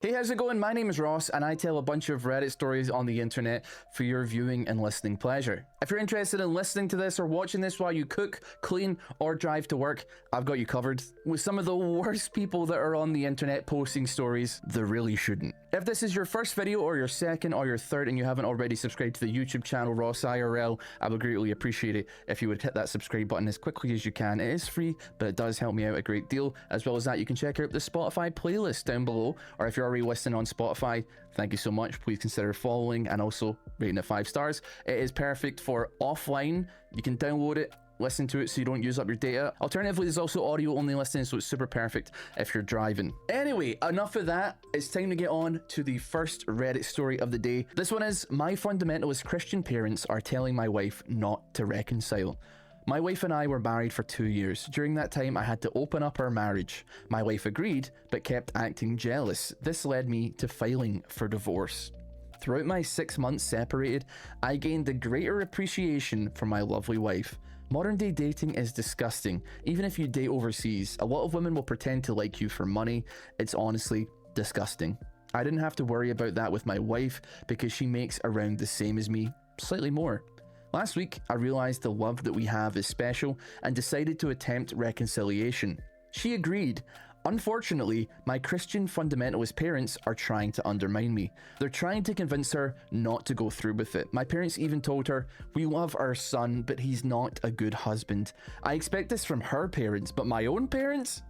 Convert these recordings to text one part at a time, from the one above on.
Hey, how's it going? My name is Ross, and I tell a bunch of Reddit stories on the internet for your viewing and listening pleasure. If you're interested in listening to this or watching this while you cook, clean, or drive to work, I've got you covered. With some of the worst people that are on the internet posting stories, they really shouldn't. If this is your first video, or your second, or your third, and you haven't already subscribed to the YouTube channel RossIRL, I would greatly appreciate it if you would hit that subscribe button as quickly as you can. It is free, but it does help me out a great deal. As well as that, you can check out the Spotify playlist down below, or if you're already listening on Spotify, thank you so much. Please consider following and also rating it 5 stars. It is perfect for offline. You can download it, listen to it so you don't use up your data. Alternatively, there's also audio only listening, so it's super perfect if you're driving. Anyway, enough of that. It's time to get on to the first Reddit story of the day. This one is, my fundamentalist Christian parents are telling my wife not to reconcile. My wife and I were married for 2 years. During that time, I had to open up our marriage. My wife agreed, but kept acting jealous. This led me to filing for divorce. Throughout my 6 months separated, I gained a greater appreciation for my lovely wife. Modern day dating is disgusting. Even if you date overseas, a lot of women will pretend to like you for money. It's honestly disgusting. I didn't have to worry about that with my wife because she makes around the same as me, slightly more. Last week, I realized the love that we have is special and decided to attempt reconciliation. She agreed. Unfortunately, my Christian fundamentalist parents are trying to undermine me. They're trying to convince her not to go through with it. My parents even told her, "We love our son, but he's not a good husband." I expect this from her parents, but my own parents?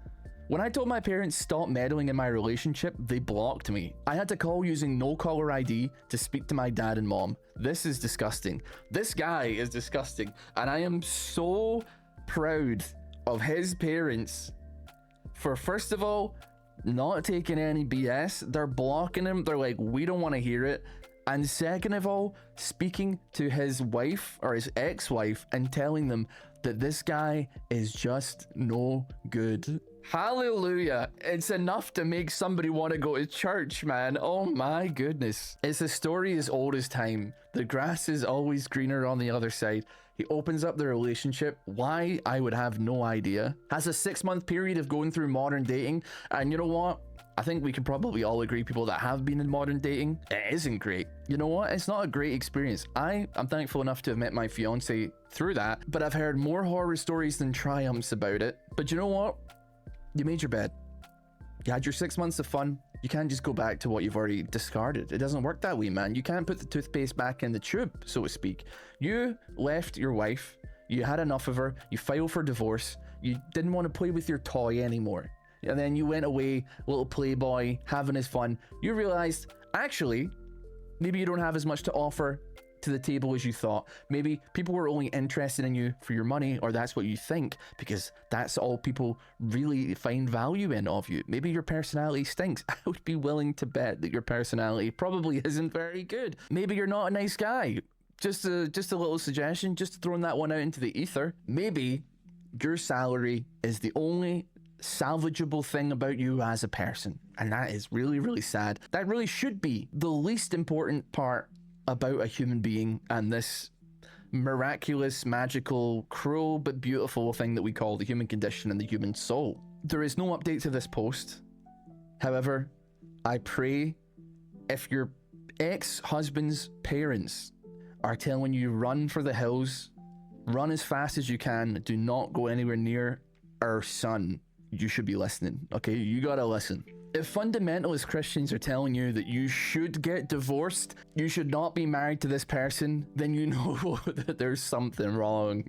When I told my parents stop meddling in my relationship, they blocked me. I had to call using no caller ID to speak to my dad and mom. This is disgusting. This guy is disgusting. And I am so proud of his parents for, first of all, not taking any BS. They're blocking him. They're like, we don't want to hear it. And second of all, speaking to his wife or his ex-wife and telling them that this guy is just no good. Hallelujah. It's enough to make somebody want to go to church, man. Oh my goodness. It's a story as old as time. The grass is always greener on the other side. He opens up the relationship. Why? I would have no idea. Has a 6-month period of going through modern dating. And you know what? I think we can probably all agree, people that have been in modern dating, it isn't great. You know what? It's not a great experience. I'm thankful enough to have met my fiance through that, but I've heard more horror stories than triumphs about it. But you know what? You made your bed. You had your 6 months of fun. You can't just go back to what you've already discarded. It doesn't work that way, man. You can't put the toothpaste back in the tube, so to speak. You left your wife. You had enough of her. You filed for divorce. You didn't want to play with your toy anymore. And then you went away, little playboy, having his fun. You realized, actually, maybe you don't have as much to offer to the table as you thought. Maybe people were only interested in you for your money, or that's what you think, because that's all people really find value in of you. Maybe your personality stinks. I would be willing to bet that your personality probably isn't very good. Maybe you're not a nice guy. Just a little suggestion, just throwing that one out into the ether. Maybe your salary is the only salvageable thing about you as a person, and that is really, really sad. That really should be the least important part about a human being and this miraculous, magical, cruel but beautiful thing that we call the human condition and the human soul. There is no update to this post. However, I pray, if your ex-husband's parents are telling you run for the hills, run as fast as you can, do not go anywhere near our son, you should be listening, okay? You gotta listen. If fundamentalist Christians are telling you that you should get divorced, you should not be married to this person, then you know that there's something wrong.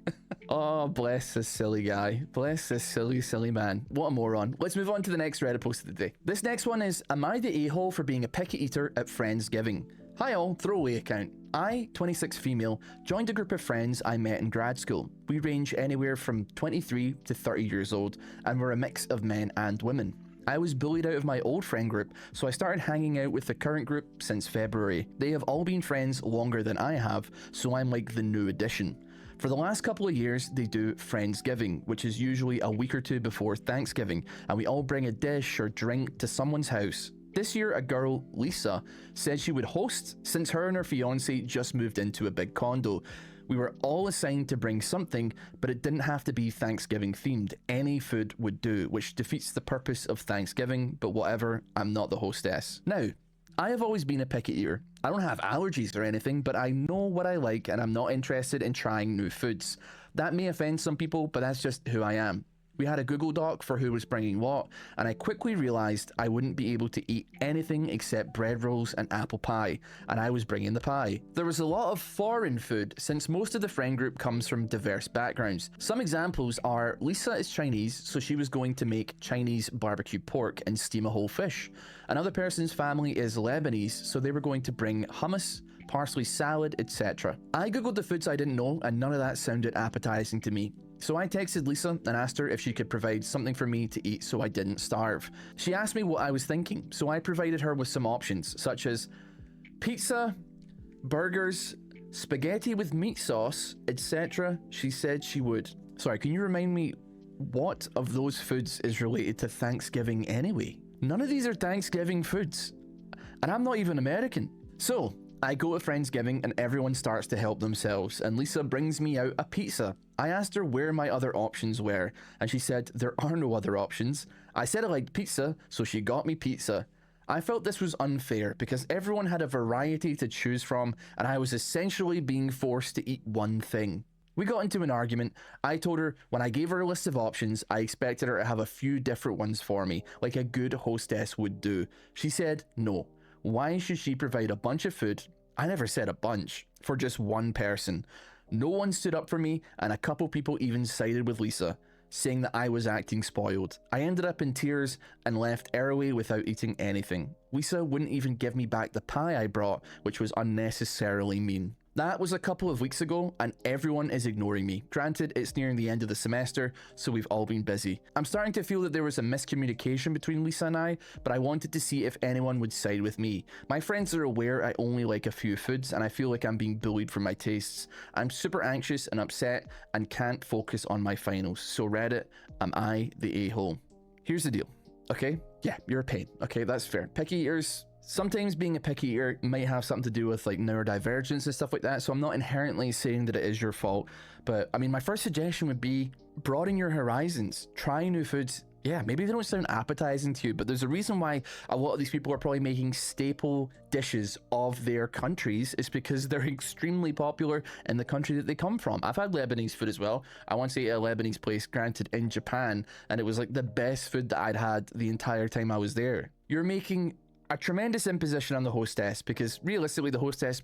Oh, bless this silly guy. Bless this silly, silly man. What a moron. Let's move on to the next Reddit post of the day. This next one is, am I the a-hole for being a picky eater at Friendsgiving? Hi all, throwaway account. I, 26 female, joined a group of friends I met in grad school. We range anywhere from 23 to 30 years old, and we're a mix of men and women. I was bullied out of my old friend group, so I started hanging out with the current group since February. They have all been friends longer than I have, so I'm like the new addition. For the last couple of years, they do Friendsgiving, which is usually a week or two before Thanksgiving, and we all bring a dish or drink to someone's house. This year, a girl, Lisa, said she would host since her and her fiance just moved into a big condo. We were all assigned to bring something, but it didn't have to be Thanksgiving themed. Any food would do, which defeats the purpose of Thanksgiving, but whatever, I'm not the hostess. Now, I have always been a picky eater. I don't have allergies or anything, but I know what I like and I'm not interested in trying new foods. That may offend some people, but that's just who I am. We had a Google Doc for who was bringing what, and I quickly realized I wouldn't be able to eat anything except bread rolls and apple pie, and I was bringing the pie. There was a lot of foreign food since most of the friend group comes from diverse backgrounds. Some examples are Lisa is Chinese, so she was going to make Chinese barbecue pork and steam a whole fish. Another person's family is Lebanese, so they were going to bring hummus, parsley salad, etc. I googled the foods I didn't know, and none of that sounded appetizing to me. So I texted Lisa and asked her if she could provide something for me to eat so I didn't starve. She asked me what I was thinking, so I provided her with some options, such as pizza, burgers, spaghetti with meat sauce, etc. She said she would. Sorry, can you remind me what of those foods is related to Thanksgiving anyway? None of these are Thanksgiving foods, and I'm not even American. So I go to Friendsgiving and everyone starts to help themselves, and Lisa brings me out a pizza. I asked her where my other options were, and she said there are no other options. I said I liked pizza, so she got me pizza. I felt this was unfair because everyone had a variety to choose from, and I was essentially being forced to eat one thing. We got into an argument. I told her when I gave her a list of options, I expected her to have a few different ones for me, like a good hostess would do. She said no. Why should she provide a bunch of food, I never said a bunch, for just one person? No one stood up for me, and a couple people even sided with Lisa, saying that I was acting spoiled. I ended up in tears and left early without eating anything. Lisa wouldn't even give me back the pie I brought, which was unnecessarily mean. That was a couple of weeks ago, and everyone is ignoring me. Granted, it's nearing the end of the semester, so we've all been busy. I'm starting to feel that there was a miscommunication between Lisa and I, but I wanted to see if anyone would side with me. My friends are aware I only like a few foods, and I feel like I'm being bullied for my tastes. I'm super anxious and upset, and can't focus on my finals. So Reddit, am I the a-hole? Here's the deal, okay? Yeah, you're a pain. Okay, that's fair. Picky eaters, sometimes being a picky eater might have something to do with like neurodivergence and stuff like that, so I'm not inherently saying that it is your fault, but I mean, my first suggestion would be broaden your horizons, try new foods. Yeah, maybe they don't sound appetizing to you, but there's a reason why a lot of these people are probably making staple dishes of their countries. Is because they're extremely popular in the country that they come from. I've had Lebanese food as well. I once ate at a Lebanese place, granted in Japan, and it was like the best food that I'd had the entire time I was there. You're making a tremendous imposition on the hostess, because realistically the hostess,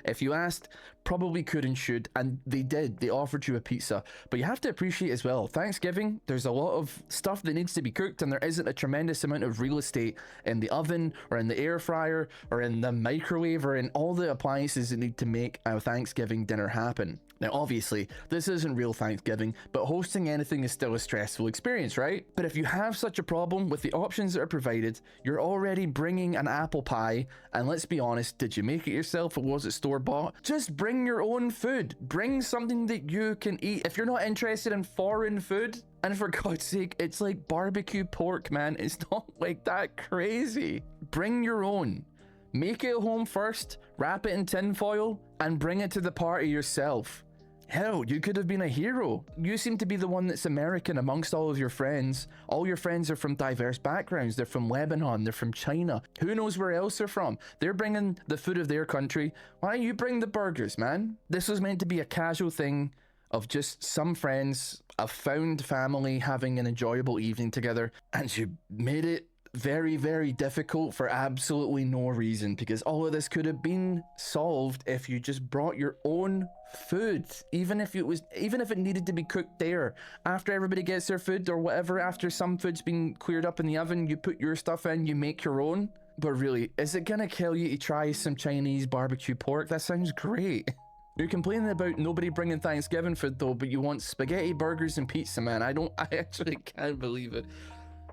if you asked, probably could and should, and they did. They offered you a pizza, but you have to appreciate as well, Thanksgiving, there's a lot of stuff that needs to be cooked, and there isn't a tremendous amount of real estate in the oven or in the air fryer or in the microwave or in all the appliances that need to make a Thanksgiving dinner happen. Now, obviously, this isn't real Thanksgiving, but hosting anything is still a stressful experience, right? But if you have such a problem with the options that are provided, you're already bringing an apple pie, and let's be honest, did you make it yourself or was it store-bought? Just bring your own food. Bring something that you can eat. If you're not interested in foreign food, and for God's sake, it's like barbecue pork, man. It's not like that crazy. Bring your own. Make it at home first, wrap it in tin foil, and bring it to the party yourself. Hell, you could have been a hero. You seem to be the one that's American amongst all of your friends. All your friends are from diverse backgrounds. They're from Lebanon, they're from China. Who knows where else they're from? They're bringing the food of their country. Why don't you bring the burgers, man? This was meant to be a casual thing of just some friends, a found family having an enjoyable evening together, and you made it very, very difficult for absolutely no reason, because all of this could have been solved if you just brought your own food, even if it needed to be cooked there. After everybody gets their food or whatever, after some food's been cleared up in the oven, you put your stuff in, you make your own. But really, is it gonna kill you to try some Chinese barbecue pork? That sounds great. You're complaining about nobody bringing Thanksgiving food though, but you want spaghetti, burgers, and pizza, man. I actually can't believe it.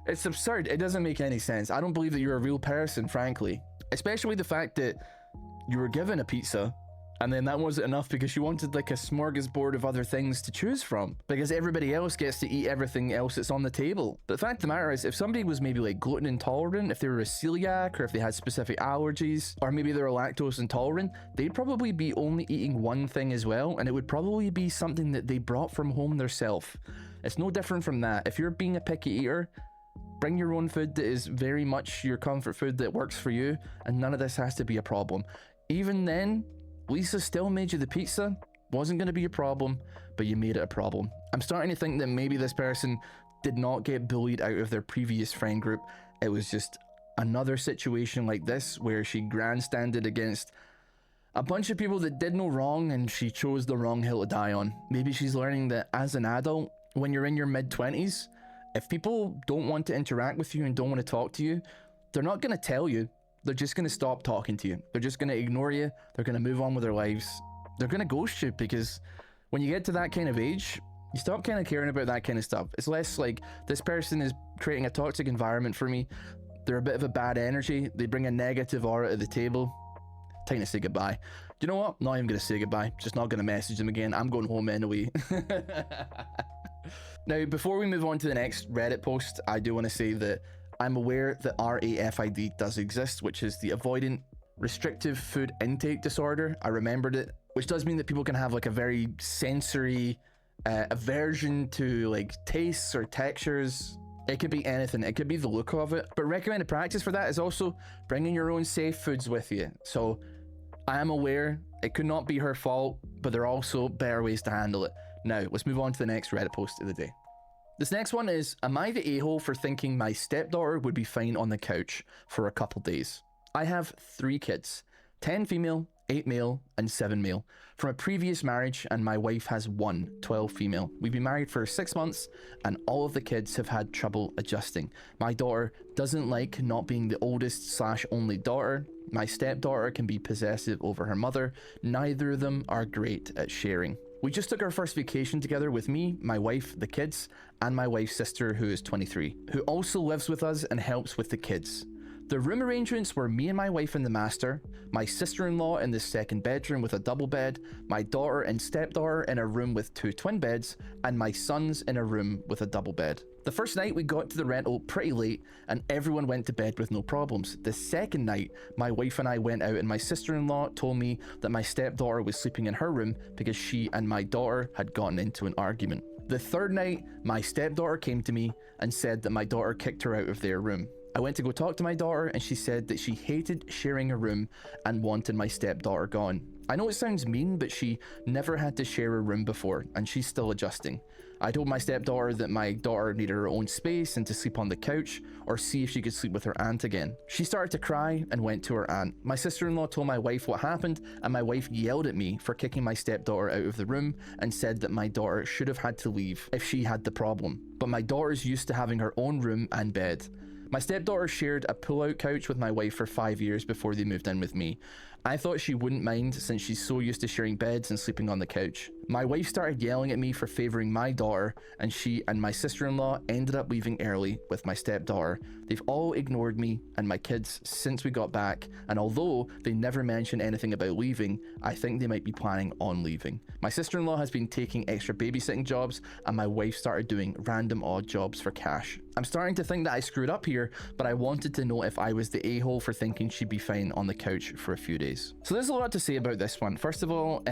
It's absurd. It doesn't make any sense. I don't believe that you're a real person, frankly. Especially the fact that you were given a pizza And then that wasn't enough because she wanted like a smorgasbord of other things to choose from, because everybody else gets to eat everything else that's on the table. But the fact of the matter is, if somebody was maybe like gluten intolerant, if they were a celiac, or if they had specific allergies, or maybe they were lactose intolerant, they'd probably be only eating one thing as well, and it would probably be something that they brought from home themselves. It's no different from that. If you're being a picky eater, bring your own food that is very much your comfort food that works for you, and none of this has to be a problem. Even then, Lisa still made you the pizza. Wasn't going to be a problem, but you made it a problem. I'm starting to think that maybe this person did not get bullied out of their previous friend group. It was just another situation like this where she grandstanded against a bunch of people that did no wrong, and she chose the wrong hill to die on. Maybe she's learning that as an adult, when you're in your mid-20s, if people don't want to interact with you and don't want to talk to you, they're not going to tell you. They're just going to stop talking to you. They're just going to ignore you. They're going to move on with their lives. They're going to ghost you, because when you get to that kind of age, you stop kind of caring about that kind of stuff. It's less like, this person is creating a toxic environment for me. They're a bit of a bad energy. They bring a negative aura to the table. Time to say goodbye. Do you know what? Not even going to say goodbye. Just not going to message them again. I'm going home anyway. Now, before we move on to the next Reddit post, I do want to say that I'm aware that RAFID does exist, which is the Avoidant Restrictive Food Intake Disorder. I remembered it, which does mean that people can have like a very sensory aversion to like tastes or textures. It could be anything. It could be the look of it. But recommended practice for that is also bringing your own safe foods with you. So I am aware it could not be her fault, but there are also better ways to handle it. Now, let's move on to the next Reddit post of the day. This next one is, am I the a-hole for thinking my stepdaughter would be fine on the couch for a couple days? I have 3 kids, 10 female, 8 male, and 7 male, from a previous marriage, and my wife has 12 female. We've been married for 6 months, and all of the kids have had trouble adjusting. My daughter doesn't like not being the oldest / only daughter. My stepdaughter can be possessive over her mother. Neither of them are great at sharing. We just took our first vacation together with me, my wife, the kids, and my wife's sister, who is 23, who also lives with us and helps with the kids. The room arrangements were me and my wife in the master, my sister-in-law in the second bedroom with a double bed, my daughter and stepdaughter in a room with 2 twin beds, and my sons in a room with a double bed. The first night we got to the rental pretty late, and everyone went to bed with no problems. The second night, my wife and I went out, and my sister-in-law told me that my stepdaughter was sleeping in her room because she and my daughter had gotten into an argument. The third night, my stepdaughter came to me and said that my daughter kicked her out of their room. I went to go talk to my daughter, and she said that she hated sharing a room and wanted my stepdaughter gone. I know it sounds mean, but she never had to share a room before, and she's still adjusting. I told my stepdaughter that my daughter needed her own space and to sleep on the couch, or see if she could sleep with her aunt again. She started to cry and went to her aunt. My sister-in-law told my wife what happened, and my wife yelled at me for kicking my stepdaughter out of the room and said that my daughter should have had to leave if she had the problem. But my daughter's used to having her own room and bed. My stepdaughter shared a pull-out couch with my wife for 5 years before they moved in with me. I thought she wouldn't mind since she's so used to sharing beds and sleeping on the couch. My wife started yelling at me for favoring my daughter, and she and my sister-in-law ended up leaving early with my stepdaughter. They've all ignored me and my kids since we got back, and although they never mentioned anything about leaving, I think they might be planning on leaving. My sister-in-law has been taking extra babysitting jobs, and my wife started doing random odd jobs for cash. I'm starting to think that I screwed up here, but I wanted to know if I was the a-hole for thinking she'd be fine on the couch for a few days. So there's a lot to say about this one. First of all,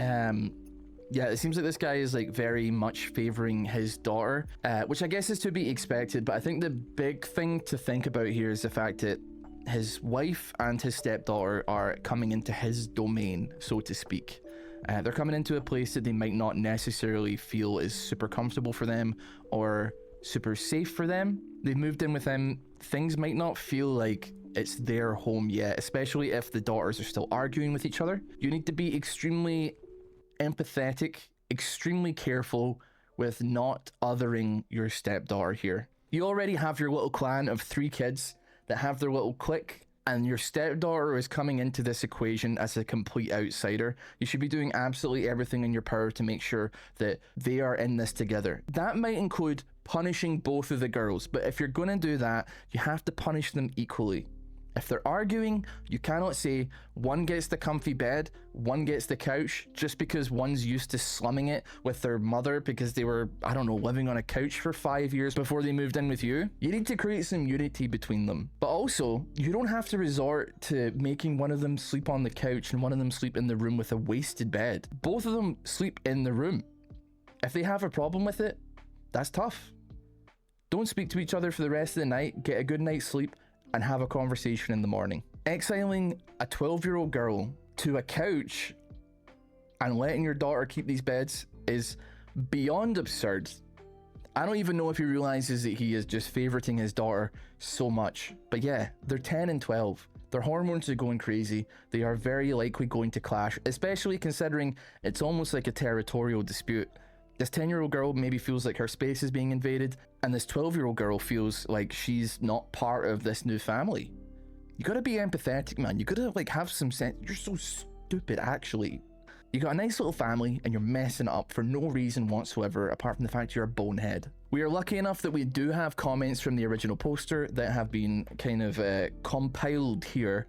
yeah, it seems like this guy is like very much favoring his daughter, which I guess is to be expected, but I think the big thing to think about here is the fact that his wife and his stepdaughter are coming into his domain, so to speak. They're coming into a place that they might not necessarily feel is super comfortable for them or super safe for them. They've moved in with him. Things might not feel like it's their home yet, especially if the daughters are still arguing with each other. You need to be extremely empathetic, extremely careful with not othering your stepdaughter here. You already have your little clan of 3 kids that have their little clique, and your stepdaughter is coming into this equation as a complete outsider. You should be doing absolutely everything in your power to make sure that they are in this together. That might include punishing both of the girls, but if you're going to do that, you have to punish them equally. If they're arguing, you cannot say one gets the comfy bed, one gets the couch, just because one's used to slumming it with their mother because they were, I don't know, living on a couch for 5 years before they moved in with you. You need to create some unity between them. But also, you don't have to resort to making one of them sleep on the couch and one of them sleep in the room with a wasted bed. Both of them sleep in the room. If they have a problem with it, that's tough. Don't speak to each other for the rest of the night, get a good night's sleep, and have a conversation in the morning. Exiling a 12-year-old girl to a couch and letting your daughter keep these beds is beyond absurd. I don't even know if he realizes that he is just favoriting his daughter so much. But yeah, they're 10 and 12. Their hormones are going crazy. They are very likely going to clash, especially considering it's almost like a territorial dispute. This 10-year-old girl maybe feels like her space is being invaded, and this 12-year-old girl feels like she's not part of this new family. You gotta be empathetic, man. You gotta like have some sense. You're so stupid, actually. You got a nice little family and you're messing it up for no reason whatsoever, apart from the fact you're a bonehead. We are lucky enough that we do have comments from the original poster that have been kind of compiled here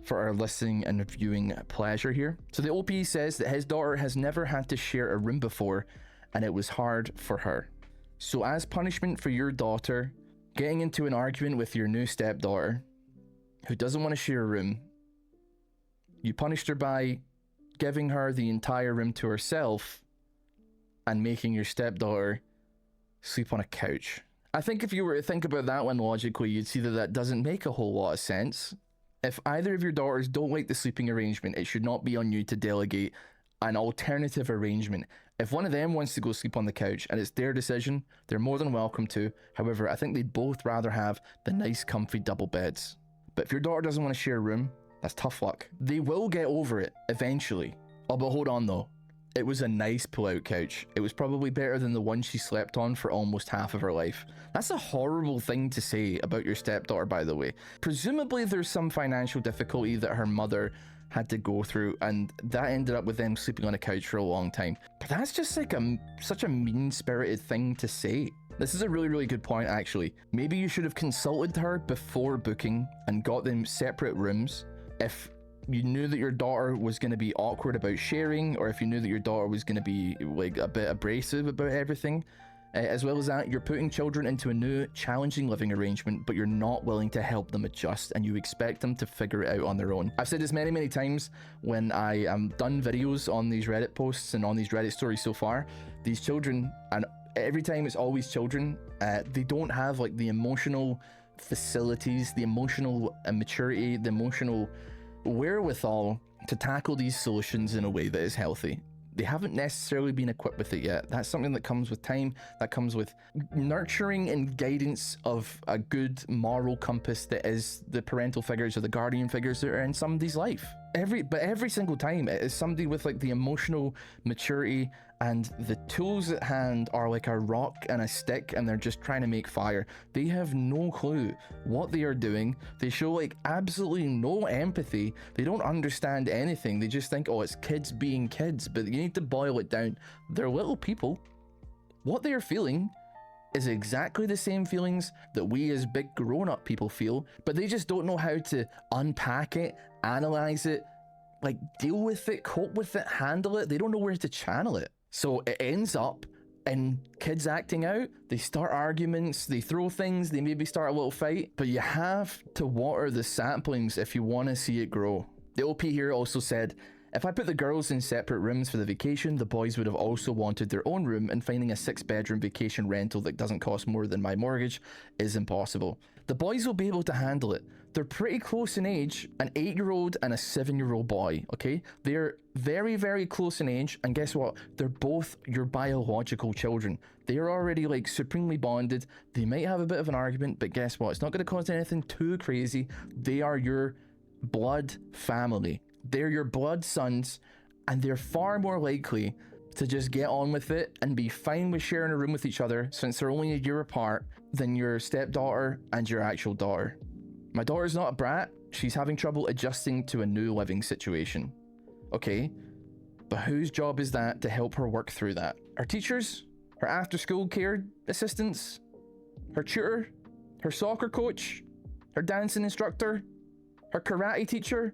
for our listening and viewing pleasure here. So the OP says that his daughter has never had to share a room before, and it was hard for her. So as punishment for your daughter getting into an argument with your new stepdaughter, who doesn't want to share a room, you punished her by giving her the entire room to herself and making your stepdaughter sleep on a couch. I think if you were to think about that one logically, you'd see that that doesn't make a whole lot of sense. If either of your daughters don't like the sleeping arrangement, it should not be on you to delegate an alternative arrangement. If one of them wants to go sleep on the couch and it's their decision, they're more than welcome to. However, I think they'd both rather have the nice comfy double beds. But if your daughter doesn't want to share a room, that's tough luck. They will get over it eventually. Oh, but hold on though. It was a nice pull-out couch. It was probably better than the one she slept on for almost half of her life. That's a horrible thing to say about your stepdaughter, by the way. Presumably there's some financial difficulty that her mother had to go through, and that ended up with them sleeping on a couch for a long time. But that's just like such a mean-spirited thing to say. This is a really, really good point, actually. Maybe you should have consulted her before booking and got them separate rooms. If you knew that your daughter was going to be awkward about sharing, or if you knew that your daughter was going to be like a bit abrasive about everything. As well as that, you're putting children into a new, challenging living arrangement, but you're not willing to help them adjust, and you expect them to figure it out on their own. I've said this many, many times when I done videos on these Reddit posts and on these Reddit stories so far. These children, and every time it's always children, they don't have like the emotional facilities, the emotional maturity, the emotional wherewithal to tackle these solutions in a way that is healthy. They haven't necessarily been equipped with it yet. That's something that comes with time, that comes with nurturing and guidance of a good moral compass that is the parental figures or the guardian figures that are in somebody's life. Every single time it is somebody with like the emotional maturity, and the tools at hand are like a rock and a stick, and they're just trying to make fire. They have no clue what they are doing. They show like absolutely no empathy. They don't understand anything. They just think, oh, it's kids being kids. But you need to boil it down. They're little people. What they are feeling is exactly the same feelings that we as big grown-up people feel, but they just don't know how to unpack it, analyze it, like deal with it, cope with it, handle it. They don't know where to channel it. So it ends up in kids acting out. They start arguments, they throw things, they maybe start a little fight, but you have to water the saplings if you want to see it grow. The OP here also said, if I put the girls in separate rooms for the vacation, the boys would have also wanted their own room, and finding a 6-bedroom vacation rental that doesn't cost more than my mortgage is impossible. The boys will be able to handle it. They're pretty close in age, an 8-year-old and a 7-year-old boy, okay? They're very, very close in age, and guess what? They're both your biological children. They are already like supremely bonded. They might have a bit of an argument, but guess what? It's not going to cause anything too crazy. They are your blood family. They're your blood sons, and they're far more likely to just get on with it and be fine with sharing a room with each other, since they're only a year apart, than your stepdaughter and your actual daughter. My daughter's not a brat. She's having trouble adjusting to a new living situation. Okay, but whose job is that to help her work through that? Her teachers? Her after-school care assistants? Her tutor? Her soccer coach? Her dancing instructor? Her karate teacher?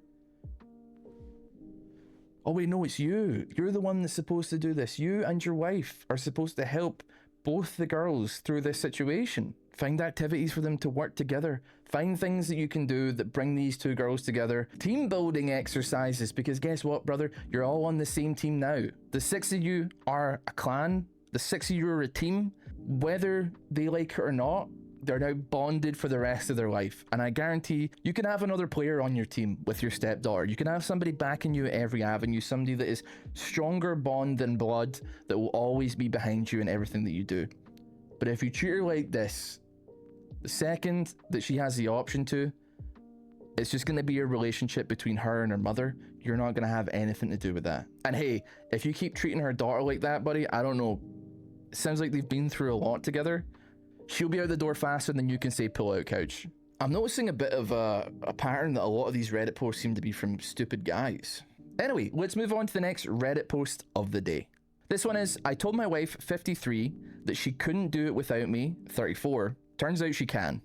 Oh wait, no, it's you. You're the one that's supposed to do this. You and your wife are supposed to help both the girls through this situation. Find activities for them to work together. Find things that you can do that bring these two girls together. Team building exercises, because guess what, brother? You're all on the same team now. The 6 of you are a clan. The 6 of you are a team. Whether they like it or not, they're now bonded for the rest of their life. And I guarantee you can have another player on your team with your stepdaughter. You can have somebody backing you at every avenue, somebody that is stronger bond than blood, that will always be behind you in everything that you do. But if you treat her like this, the second that she has the option to, it's just going to be a relationship between her and her mother. You're not going to have anything to do with that. And hey, if you keep treating her daughter like that, buddy, I don't know. It sounds like they've been through a lot together. She'll be out the door faster than you can say pull out couch. I'm noticing a bit of a pattern that a lot of these Reddit posts seem to be from stupid guys. Anyway, let's move on to the next Reddit post of the day. This one is, I told my wife, 53, that she couldn't do it without me, 34. Turns out she can.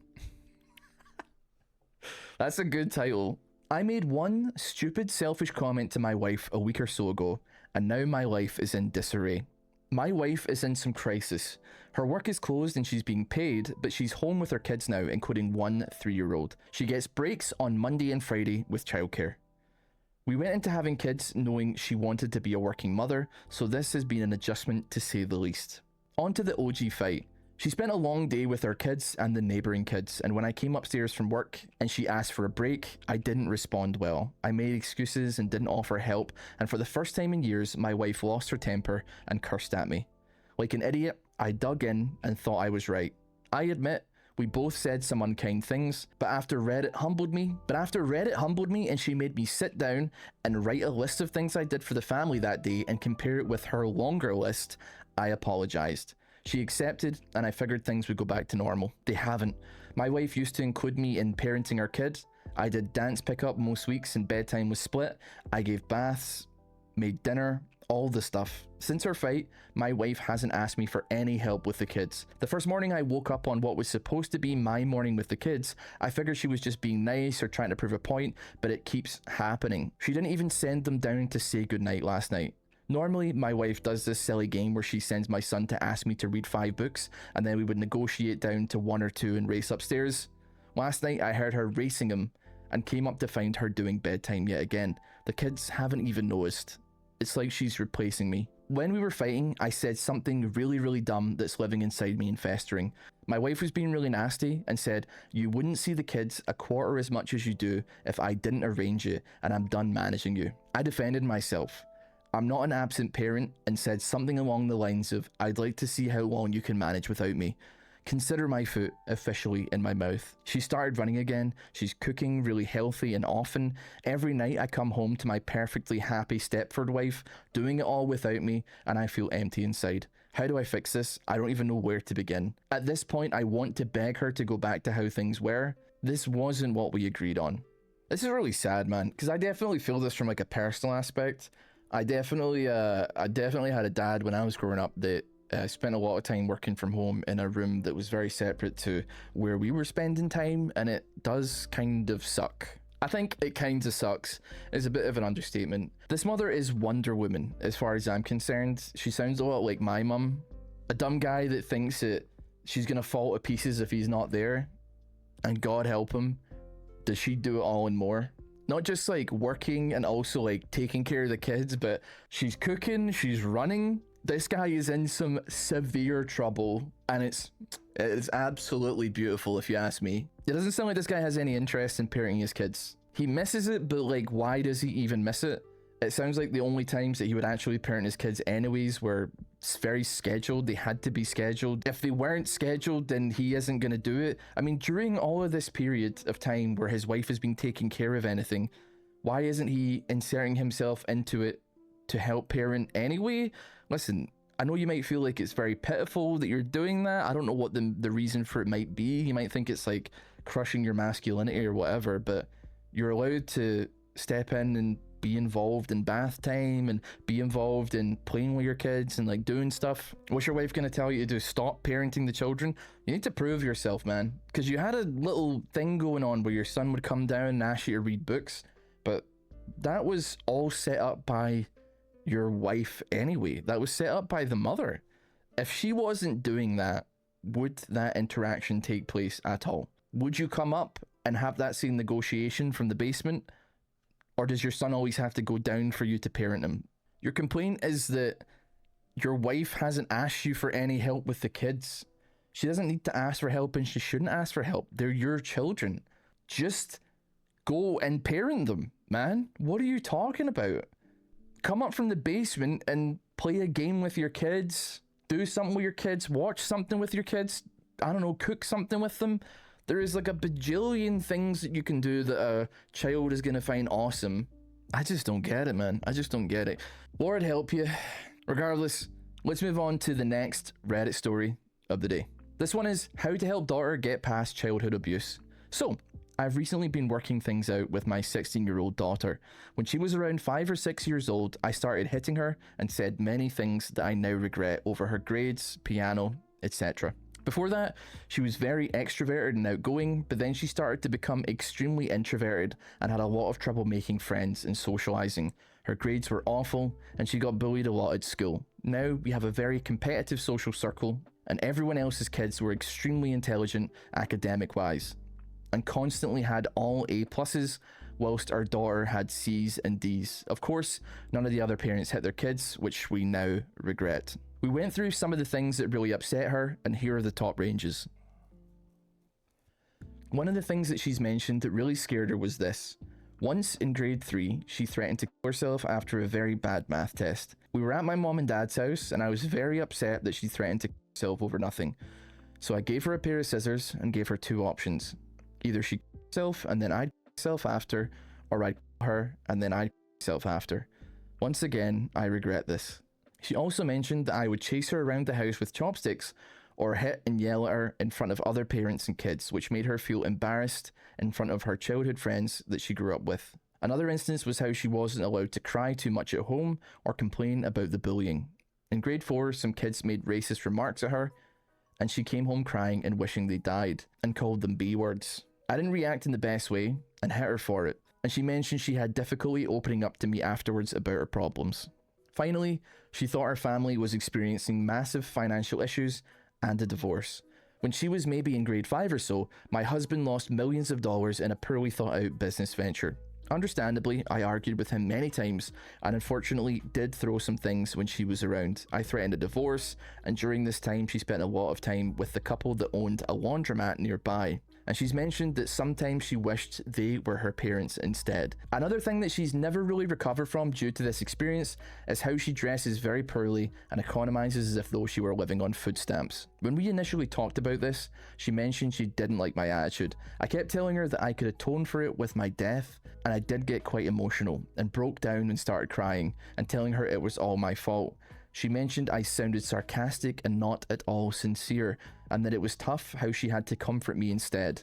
That's a good title. I made one stupid, selfish comment to my wife a week or so ago, and now my life is in disarray. My wife is in some crisis. Her work is closed and she's being paid, but she's home with her kids now, including one 3-year-old. She gets breaks on Monday and Friday with childcare. We went into having kids knowing she wanted to be a working mother, so this has been an adjustment to say the least. On to the OG fight. She spent a long day with her kids and the neighbouring kids, and when I came upstairs from work and she asked for a break, I didn't respond well. I made excuses and didn't offer help, and for the first time in years, my wife lost her temper and cursed at me. Like an idiot, I dug in and thought I was right. I admit, we both said some unkind things, but after Reddit humbled me and she made me sit down and write a list of things I did for the family that day and compare it with her longer list, I apologized. She accepted, and I figured things would go back to normal. They haven't. My wife used to include me in parenting our kids. I did dance pickup most weeks and bedtime was split. I gave baths, made dinner, all the stuff. Since our fight, my wife hasn't asked me for any help with the kids. The first morning I woke up on what was supposed to be my morning with the kids, I figured she was just being nice or trying to prove a point, but it keeps happening. She didn't even send them down to say goodnight last night. Normally, my wife does this silly game where she sends my son to ask me to read 5 books, and then we would negotiate down to 1 or 2 and race upstairs. Last night, I heard her racing him, and came up to find her doing bedtime yet again. The kids haven't even noticed. It's like she's replacing me. When we were fighting, I said something really dumb that's living inside me and festering. My wife was being really nasty and said, you wouldn't see the kids a quarter as much as you do if I didn't arrange it, and I'm done managing you. I defended myself. I'm not an absent parent, and said something along the lines of, I'd like to see how long you can manage without me. Consider my foot officially in my mouth. She started running again. She's cooking really healthy and often. Every night I come home to my perfectly happy Stepford wife, doing it all without me, and I feel empty inside. How do I fix this? I don't even know where to begin. At this point, I want to beg her to go back to how things were. This wasn't what we agreed on. This is really sad, man, because I definitely feel this from like a personal aspect. I definitely had a dad when I was growing up that spent a lot of time working from home in a room that was very separate to where we were spending time, and it does kind of suck. I think it kind of sucks is a bit of an understatement. This mother is Wonder Woman, as far as I'm concerned. She sounds a lot like my mum. A dumb guy that thinks that she's gonna fall to pieces if he's not there, and God help him, does she do it all and more? Not just like working and also like taking care of the kids, but she's cooking, she's running. This guy is in some severe trouble, and it's absolutely beautiful if you ask me. It doesn't sound like this guy has any interest in parenting his kids. He misses it, but like, why does he even miss it? It sounds like the only times that he would actually parent his kids anyways were very scheduled. They had to be scheduled. If they weren't scheduled, then he isn't going to do it. I mean, during all of this period of time where his wife has been taking care of anything, why isn't he inserting himself into it to help parent anyway? Listen, I know you might feel like it's very pitiful that you're doing that. I don't know what the reason for it might be. You might think it's like crushing your masculinity or whatever, but you're allowed to step in and be involved in bath time and be involved in playing with your kids and like doing stuff. What's your wife going to tell you to do? Stop parenting the children? You need to prove yourself, man, because you had a little thing going on where your son would come down and ask you to read books, but that was all set up by your wife anyway. That was set up by the mother. If she wasn't doing that, would that interaction take place at all? Would you come up and have that same negotiation from the basement? Or does your son always have to go down for you to parent him? Your complaint is that your wife hasn't asked you for any help with the kids. She doesn't need to ask for help, and she shouldn't ask for help. They're your children. Just go and parent them, man. What are you talking about? Come up from the basement and play a game with your kids. Do something with your kids. Watch something with your kids. I don't know, cook something with them. There is like a bajillion things that you can do that a child is going to find awesome. I just don't get it, man. I just don't get it. Lord help you. Regardless, let's move on to the next Reddit story of the day. This one is how to help daughter get past childhood abuse. So, I've recently been working things out with my 16-year-old daughter. When she was around 5 or 6 years old, I started hitting her and said many things that I now regret over her grades, piano, etc. Before that, she was very extroverted and outgoing, but then she started to become extremely introverted and had a lot of trouble making friends and socializing. Her grades were awful, and she got bullied a lot at school. Now, we have a very competitive social circle, and everyone else's kids were extremely intelligent academic-wise, and constantly had all A+, whilst our daughter had C's and D's. Of course, none of the other parents hit their kids, which we now regret. We went through some of the things that really upset her, and here are the top ranges. One of the things that she's mentioned that really scared her was this. Once in grade 3, she threatened to kill herself after a very bad math test. We were at my mom and dad's house, and I was very upset that she threatened to kill herself over nothing. So I gave her a pair of scissors and gave her two options. Either she killed herself and then I'd kill myself after, or I'd kill her and then I'd kill myself after. Once again, I regret this. She also mentioned that I would chase her around the house with chopsticks or hit and yell at her in front of other parents and kids, which made her feel embarrassed in front of her childhood friends that she grew up with. Another instance was how she wasn't allowed to cry too much at home or complain about the bullying. In grade 4, some kids made racist remarks at her, and she came home crying and wishing they died, and called them B words. I didn't react in the best way, and hit her for it, and she mentioned she had difficulty opening up to me afterwards about her problems. Finally, she thought her family was experiencing massive financial issues and a divorce. When she was maybe in grade 5 or so, my husband lost millions of dollars in a poorly thought out business venture. Understandably, I argued with him many times and unfortunately did throw some things when she was around. I threatened a divorce, and during this time she spent a lot of time with the couple that owned a laundromat nearby. And she's mentioned that sometimes she wished they were her parents instead. Another thing that she's never really recovered from due to this experience is how she dresses very poorly and economizes as if though she were living on food stamps. When we initially talked about this, she mentioned she didn't like my attitude. I kept telling her that I could atone for it with my death, and I did get quite emotional and broke down and started crying and telling her it was all my fault. She mentioned I sounded sarcastic and not at all sincere, and that it was tough how she had to comfort me instead,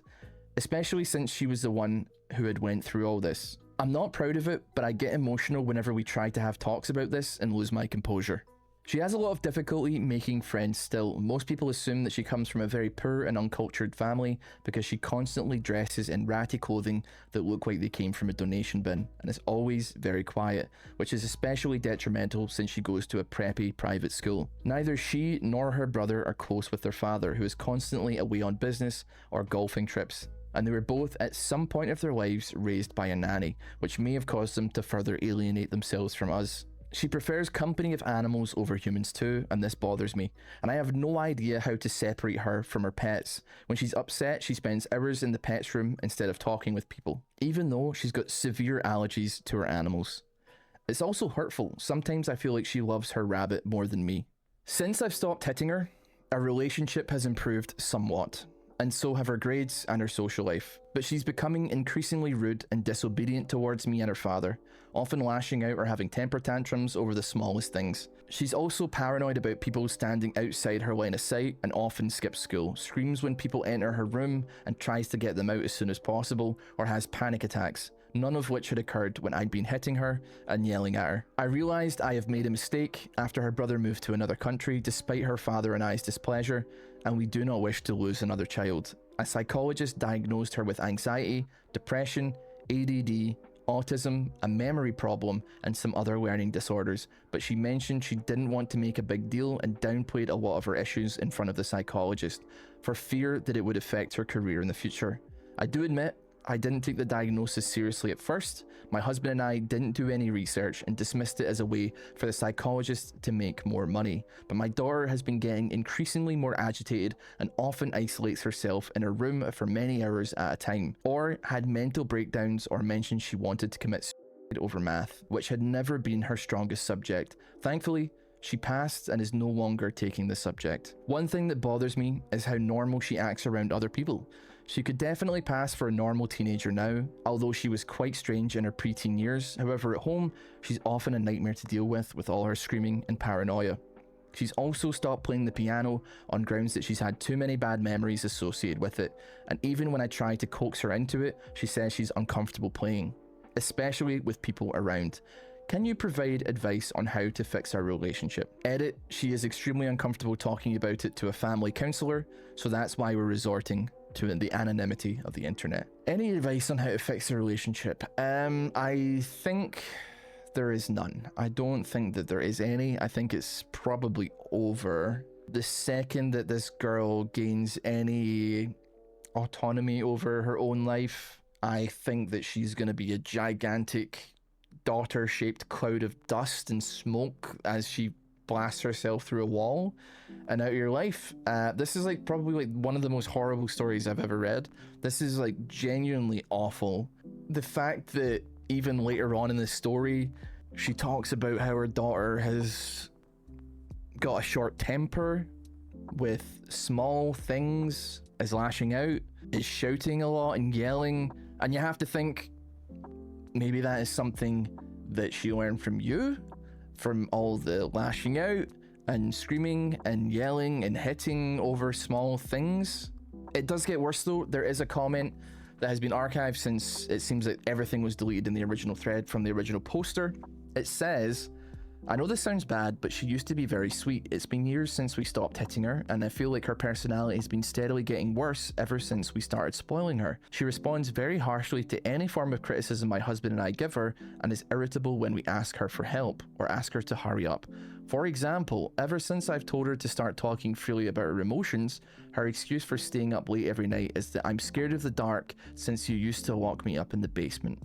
especially since she was the one who had went through all this. I'm not proud of it, but I get emotional whenever we try to have talks about this and lose my composure. She has a lot of difficulty making friends still. Most people assume that she comes from a very poor and uncultured family because she constantly dresses in ratty clothing that look like they came from a donation bin, and is always very quiet, which is especially detrimental since she goes to a preppy private school. Neither she nor her brother are close with their father, who is constantly away on business or golfing trips, and they were both at some point of their lives raised by a nanny, which may have caused them to further alienate themselves from us. She prefers company of animals over humans too, and this bothers me, and I have no idea how to separate her from her pets. When she's upset, she spends hours in the pets room instead of talking with people, even though she's got severe allergies to her animals. It's also hurtful. Sometimes I feel like she loves her rabbit more than me. Since I've stopped hitting her, our relationship has improved somewhat, and so have her grades and her social life. But she's becoming increasingly rude and disobedient towards me and her father, often lashing out or having temper tantrums over the smallest things. She's also paranoid about people standing outside her line of sight and often skips school, screams when people enter her room and tries to get them out as soon as possible, or has panic attacks. none of which had occurred when I'd been hitting her and yelling at her. I realised I have made a mistake after her brother moved to another country despite her father and I's displeasure, and we do not wish to lose another child. A psychologist diagnosed her with anxiety, depression, ADD, autism, a memory problem, and some other learning disorders, but she mentioned she didn't want to make a big deal and downplayed a lot of her issues in front of the psychologist for fear that it would affect her career in the future. I do admit I didn't take the diagnosis seriously at first. My husband and I didn't do any research and dismissed it as a way for the psychologist to make more money. But my daughter has been getting increasingly more agitated and often isolates herself in her room for many hours at a time, or had mental breakdowns or mentioned she wanted to commit suicide over math, which had never been her strongest subject. Thankfully, she passed and is no longer taking the subject. One thing that bothers me is how normal she acts around other people. She could definitely pass for a normal teenager now, although she was quite strange in her preteen years. However, at home, she's often a nightmare to deal with all her screaming and paranoia. She's also stopped playing the piano on grounds that she's had too many bad memories associated with it, and even when I try to coax her into it, she says she's uncomfortable playing, especially with people around. Can you provide advice on how to fix our relationship? Edit, she is extremely uncomfortable talking about it to a family counsellor, so that's why we're resorting to the anonymity of the internet. Any advice on how to fix a relationship? I think there is none. I don't think that there is any. I think it's probably over. The second that this girl gains any autonomy over her own life, I think that she's going to be a gigantic daughter-shaped cloud of dust and smoke as she blasts herself through a wall and out of your life. This is like probably like one of the most horrible stories I've ever read. This is like genuinely awful. The fact that even later on in the story, she talks about how her daughter has got a short temper with small things, is lashing out, is shouting a lot and yelling, and you have to think maybe that is something that she learned from you, from all the lashing out and screaming and yelling and hitting over small things. It does get worse though. There is a comment that has been archived since it seems that everything was deleted in the original thread from the original poster. It says, I know this sounds bad, but she used to be very sweet. It's been years since we stopped hitting her, and I feel like her personality has been steadily getting worse ever since we started spoiling her. She responds very harshly to any form of criticism my husband and I give her, and is irritable when we ask her for help, or ask her to hurry up. For example, ever since I've told her to start talking freely about her emotions, her excuse for staying up late every night is that I'm scared of the dark since you used to lock me up in the basement.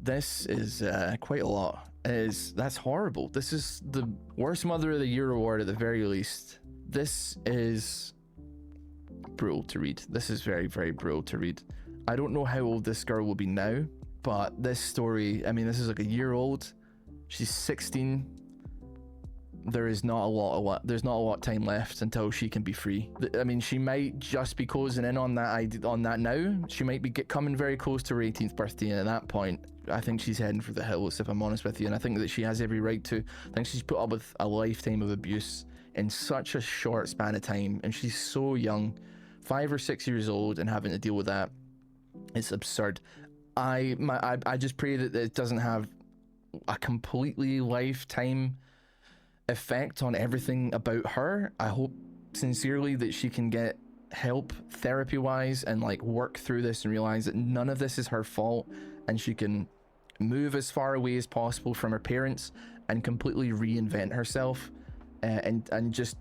This is quite a lot. That's horrible. This is the worst Mother of the Year award at the very least. This is brutal to read. This is very, very brutal to read. I don't know how old this girl will be now, but this story, I mean, this is like a year old. She's 16. There's not a lot of time left until she can be free. I mean, she might just be closing in on that now. She might be coming very close to her 18th birthday, and at that point, I think she's heading for the hills, if I'm honest with you. And I think that she has every right to. I think she's put up with a lifetime of abuse in such a short span of time, and she's so young, 5 or 6 years old, and having to deal with that. It's absurd. I just pray that it doesn't have a completely lifetime effect on everything about her. I hope sincerely that she can get help therapy wise and like work through this and realize that none of this is her fault, and she can move as far away as possible from her parents and completely reinvent herself, and just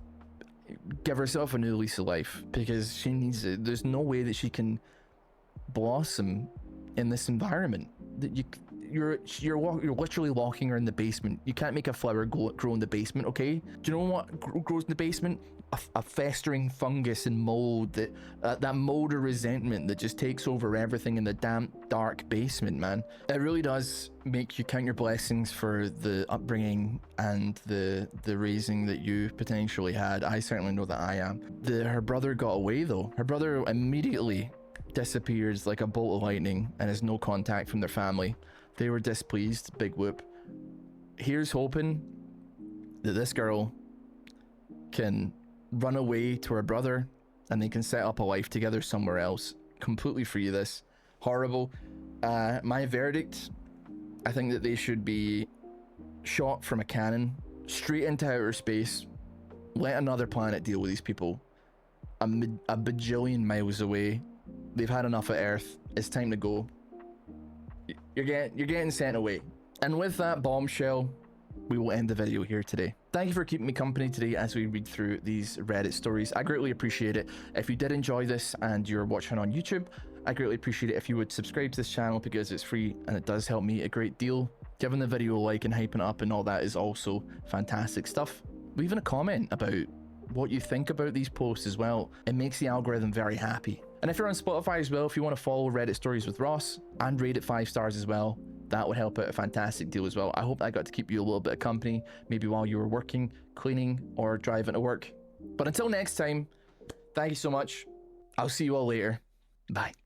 give herself a new lease of life, because she needs it. There's no way that she can blossom in this environment. That you're literally locking her in the basement. You can't make a flower grow in the basement, okay? Do you know what grows in the basement? A festering fungus and mold, that mold of resentment that just takes over everything in the damp, dark basement, man. It really does make you count your blessings for the upbringing and the raising that you potentially had. I certainly know that I am. Her brother got away though. Her brother immediately disappears like a bolt of lightning and has no contact from their family. They were displeased, big whoop. Here's hoping that this girl can run away to her brother and they can set up a life together somewhere else, completely free of this horrible, My verdict, I think that they should be shot from a cannon straight into outer space. Let another planet deal with these people. A bajillion miles away. They've had enough of Earth. It's time to go. You're getting sent away. And with that bombshell, we will end the video here today. Thank you for keeping me company today as we read through these Reddit stories. I greatly appreciate it. If you did enjoy this and you're watching on YouTube, I greatly appreciate it if you would subscribe to this channel because it's free and it does help me a great deal. Giving the video a like and hyping it up and all that is also fantastic stuff. Leaving a comment about what you think about these posts as well. It makes the algorithm very happy. And if you're on Spotify as well, if you want to follow Reddit Stories with Ross and rate it 5 stars as well, that would help out a fantastic deal as well. I hope I got to keep you a little bit of company, maybe while you were working, cleaning, or driving to work. But until next time, thank you so much. I'll see you all later. Bye.